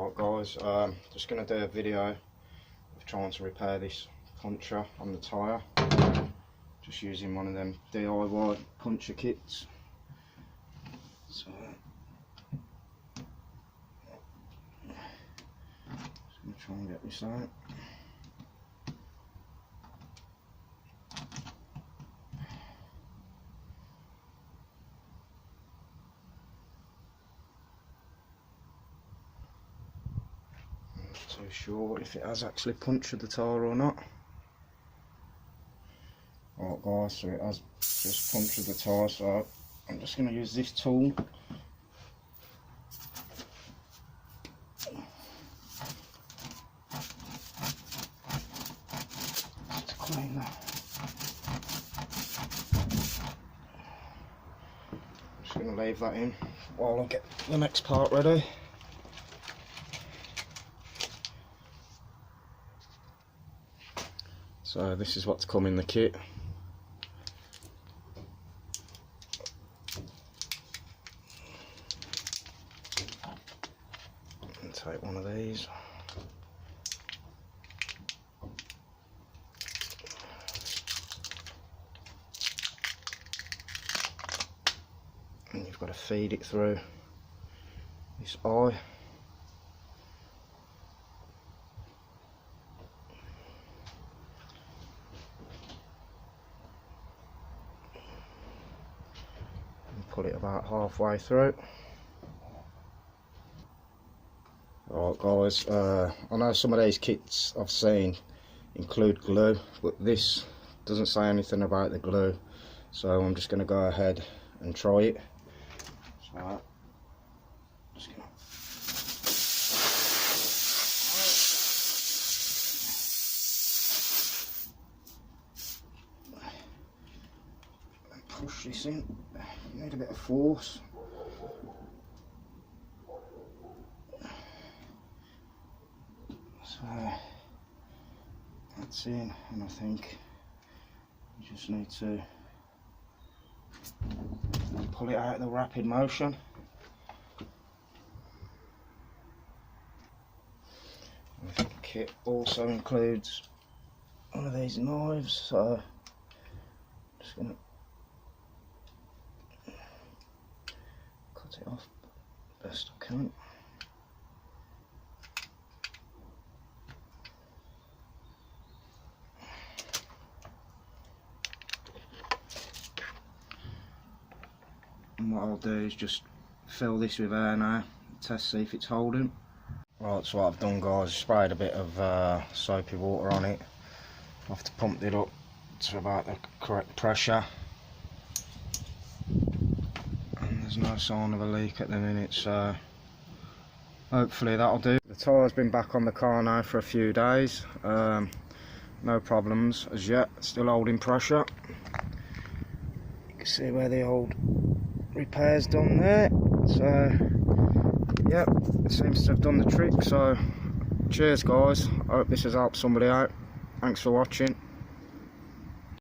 Right guys, just going to do a video of trying to repair this puncture on the tyre, just using one of them DIY puncture kits. So just going to try and get this out. Too sure if it has actually punctured the tyre or not. Right guys, so it has just punctured the tyre, so I'm just going to use this tool to clean that. I'm just going to leave that in while I get the next part ready. So this is what's come in the kit. And take one of these. And you've got to feed it through this eye. Put it about halfway through. Alright guys, I know some of these kits I've seen include glue, but this doesn't say anything about the glue, so I'm just going to go ahead and try it. So, just gonna push this in. You need a bit of force. So that's in, and I think you just need to pull it out of the rapid motion. And the kit also includes one of these knives, so I'm just going to cut it off best I can. And what I'll do is just fill this with air now, test see if it's holding. Right, so what I've done guys, sprayed a bit of soapy water on it. I've pumped it up to about the correct pressure. And there's no sign of a leak at the minute, so hopefully that'll do. The tyre's been back on the car now for a few days. No problems as yet, still holding pressure. You can see where the old repair's done there. So yep, it seems to have done the trick. So cheers guys, I hope this has helped somebody out. Thanks for watching.